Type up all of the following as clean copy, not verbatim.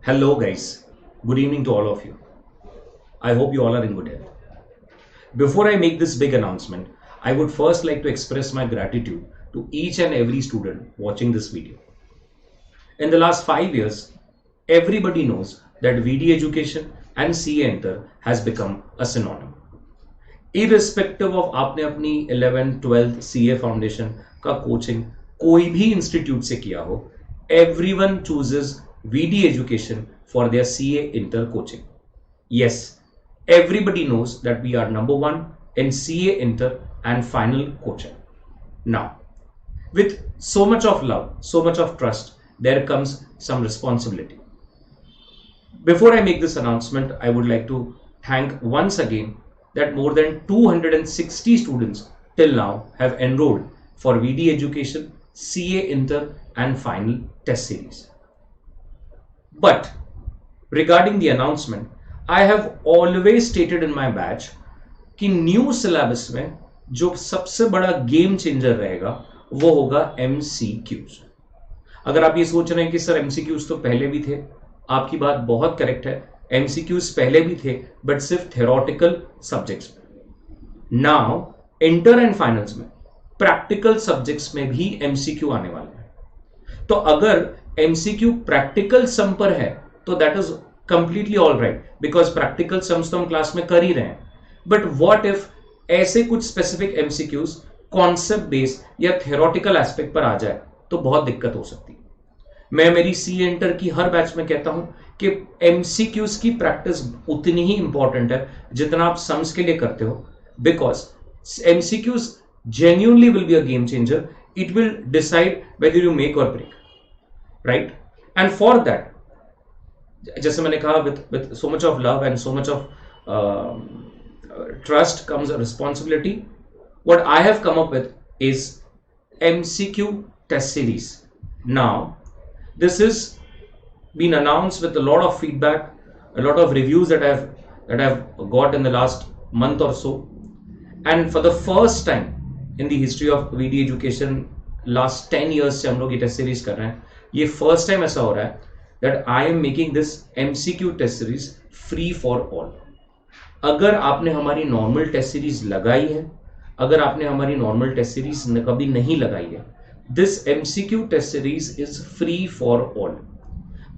Hello, guys. Good evening to all of you. I hope you all are in good health. Before I make this big announcement, I would first like to express my gratitude to each and every student watching this video. In the last 5 years, everybody knows that VD education and CA Enter has become a synonym. Irrespective of आपने अपनी 11th 12th CA foundation का coaching कोई भी institute से किया हो, everyone chooses VD education for their CA Inter coaching. Yes, everybody knows that we are number one in CA Inter and final coaching. Now, with so much of love, so much of trust, there comes some responsibility. Before I make this announcement, I would like to thank once again that more than 260 students till now have enrolled for VD education, CA Inter and final test series. But regarding the announcement, I have always stated in my batch कि new syllabus में जो सबसे बड़ा game changer रहेगा वो होगा MCQs. अगर आप ये सोच रहे हैं कि सर MCQs तो पहले भी थे, आपकी बात बहुत करेक्ट है. MCQs पहले भी थे बट सिर्फ थ्योरेटिकल सब्जेक्ट्स में. नाउ इंटर एंड फाइनल्स में प्रैक्टिकल सब्जेक्ट्स में भी MCQ आने वाले हैं. तो अगर MCQ प्रैक्टिकल सम पर है तो that is completely all right, because practical sums तो हम क्लास में कर ही रहे हैं. बट व्हाट इफ ऐसे कुछ स्पेसिफिक MCQs कॉन्सेप्ट बेस्ड या थ्योरेटिकल एस्पेक्ट पर आ जाए तो बहुत दिक्कत हो सकती है. मैं मेरी CA इंटर की हर बैच में कहता हूं कि MCQs की प्रैक्टिस उतनी ही इंपॉर्टेंट है जितना आप सम्स के लिए करते हो, because MCQs genuinely will be a game changer. It will decide whether you make or break, right? And for that, जैसे मैंने कहा, with so much of love and so much of trust comes a responsibility. What I have come up with is MCQ test series. Now, this has been announced with a lot of feedback, a lot of reviews that I've got in the last month or so, and for the first time in the history of VD education, last 10 years से हम लोग ये test series कर रहे हैं. ये first time ऐसा हो रहा है that I am making this MCQ test series free for all. अगर आपने हमारी नॉर्मल टेस्ट सीरीज लगाई है, अगर आपने हमारी नॉर्मल टेस्ट सीरीज कभी नहीं लगाई है, this MCQ test series is free for all.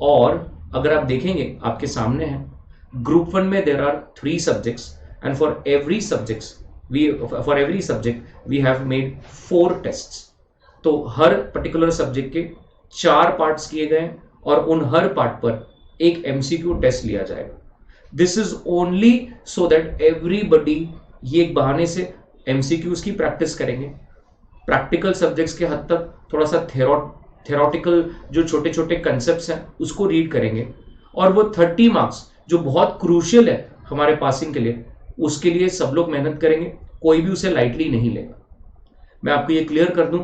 और अगर आप देखेंगे आपके सामने है, ग्रुप 1 में there are 3 subjects and for every subject we have made 4 tests. तो हर पर्टिकुलर सब्जेक्ट के 4 पार्ट्स किए गए और उन हर पार्ट पर एक MCQ टेस्ट लिया जाएगा. This is only so that everybody ये एक बहाने से MCQs की प्रैक्टिस करेंगे, प्रैक्टिकल सब्जेक्ट्स के हद तक थोड़ा सा थ्योरेटिकल जो छोटे छोटे कंसेप्ट्स हैं उसको रीड करेंगे, और वो 30 मार्क्स जो बहुत क्रूशियल है हमारे पासिंग के लिए, उसके लिए सब लोग मेहनत करेंगे. कोई भी उसे लाइटली नहीं लेगा. मैं आपको ये क्लियर कर दूं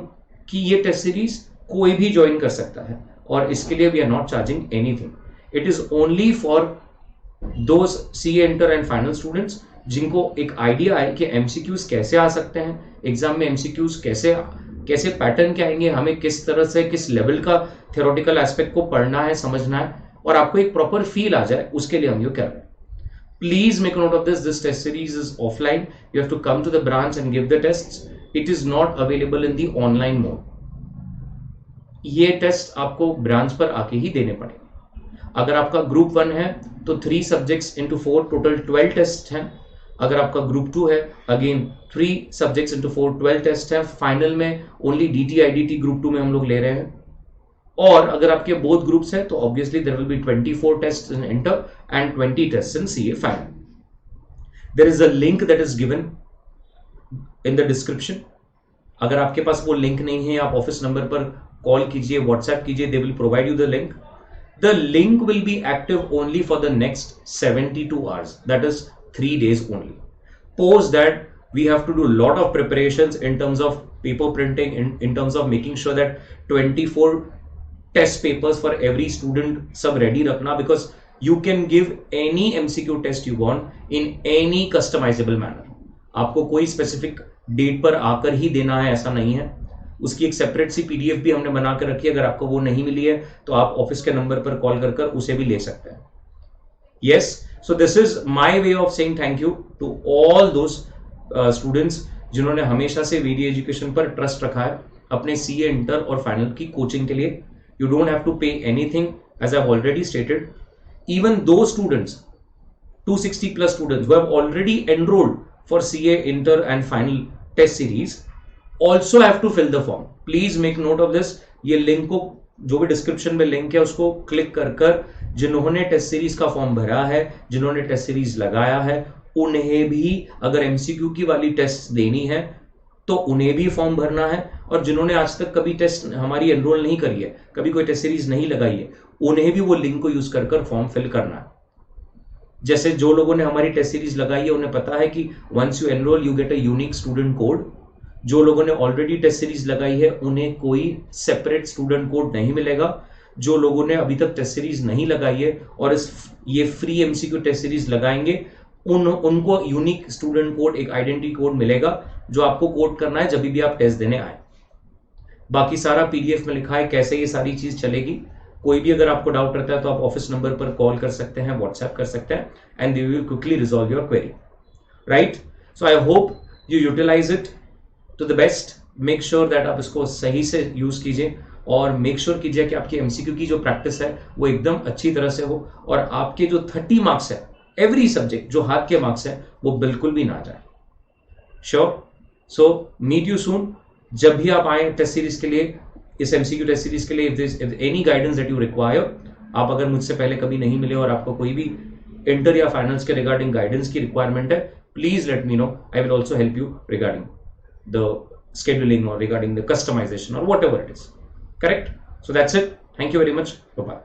कि ये टेस्ट सीरीज कोई भी ज्वाइन कर सकता है और इसके लिए we are not charging anything. It is only for those CA inter and final students जिनको एक आइडिया है कि MCQs कैसे आ सकते हैं, एग्जाम में MCQs कैसे पैटर्न के आएंगे, हमें किस तरह से किस लेवल का थ्योरेटिकल एस्पेक्ट को पढ़ना है, समझना है, और आपको एक प्रॉपर फील आ जाए, उसके लिए हम ये कर रहे हैं. Please make a note of this. This test series is offline. You have to come to the branch and give the tests. It is not available in the online mode. ये test आपको branch पर आके ही देने पड़ेंगे. अगर आपका group 1 है तो 3 सब्जेक्ट्स इंटू 4 टोटल 12 टेस्ट हैं. अगर आपका ग्रुप 2 है, अगेन 3 सब्जेक्ट्स इंटू 4 12 टेस्ट है. फाइनल में ओनली DT IDT ग्रुप 2 में हम लोग ले रहे हैं. और अगर आपके बोथ ग्रुप्स हैं तो obviously there will be 24 tests in inter and 20 tests in CA final. There is a link that is given in the description. अगर आपके पास वो लिंक नहीं है, आप ऑफिस नंबर पर कॉल कीजिए, व्हाट्सएप कीजिए, they will provide you the link. The link will be active only for the next 72 hours, that is 3 days only. Post that we have to do a lot of preparations in terms of paper printing, in terms of making sure that 24 test papers for every student सब ready रखना, because you can give any MCQ test you want in any customizable manner. आपको कोई specific date पर आकर ही देना है ऐसा नहीं है. उसकी एक सेपरेट सी पीडीएफ भी हमने बना कर रखी है, अगर आपको वो नहीं मिली है तो आप ऑफिस के नंबर पर कॉल कर उसे भी ले सकते हैं. Yes, so this is my way of saying thank you to all those students जिन्होंने हमेशा से वीडियो एजुकेशन पर ट्रस्ट रखा है अपने सीए इंटर और फाइनल की कोचिंग के लिए. You don't have to pay anything, as I've already stated. Even those students, 260 plus students who have already enrolled for CA inter and final test series also have to fill the form. Please make note of this. ये link को, जो भी description में link है, उसको click कर जिन्होंने test series का फॉर्म भरा है, जिन्होंने टेस्ट सीरीज लगाया है, उन्हें भी अगर एमसीक्यू की वाली टेस्ट देनी है तो उन्हें भी फॉर्म भरना है. और जिन्होंने आज तक कभी टेस्ट हमारी एनरोल नहीं करी है, कभी कोई टेस्ट सीरीज नहीं लगाई है, उन्हें भी वो लिंक को यूज कर फॉर्म फिल करना है. जैसे जो लोगों ने हमारी टेस्ट सीरीज लगाई है उन्हें पता है कि once you enrol you get a unique student code. जो लोगों ने ऑलरेडी टेस्ट सीरीज लगाई है उन्हें कोई सेपरेट स्टूडेंट कोड नहीं मिलेगा. जो लोगों ने अभी तक टेस्ट सीरीज नहीं लगाई है और ये फ्री एमसीक्यू टेस्ट सीरीज लगाएंगे, उनको यूनिक स्टूडेंट कोड, एक आइडेंटिटी कोड मिलेगा जो आपको कोड करना है जब भी आप टेस्ट देने आए. बाकी सारा पीडीएफ में लिखा है कैसे ये सारी चीज चलेगी. कोई भी अगर आपको डाउट रहता है तो आप ऑफिस नंबर पर कॉल कर सकते हैं, व्हाट्सएप कर सकते हैं, and they will quickly resolve your query. Right, so I hope you utilise it to the best. Make sure that आप इसको सही से यूज कीजिए और मेक श्योर कीजिए कि आपकी एमसीक्यू की जो प्रैक्टिस है वो एकदम अच्छी तरह से हो और आपके जो 30 मार्क्स है एवरी सब्जेक्ट, जो हाथ के मार्क्स है, वो बिल्कुल भी ना जाए. Sure. So meet you soon. जब भी आप आए टेस्ट सीरीज के लिए, इस एमसीक्यू टेस्ट सीरीज के लिए, if any guidance that you require, आप अगर मुझसे पहले कभी नहीं मिले और आपको कोई भी इंटर या फाइनल्स के रिगार्डिंग गाइडेंस की रिक्वायरमेंट है, please let me know. I will also help you regarding the scheduling or regarding the customization or whatever it is. Correct? So that's it. Thank you very much. Bye-bye.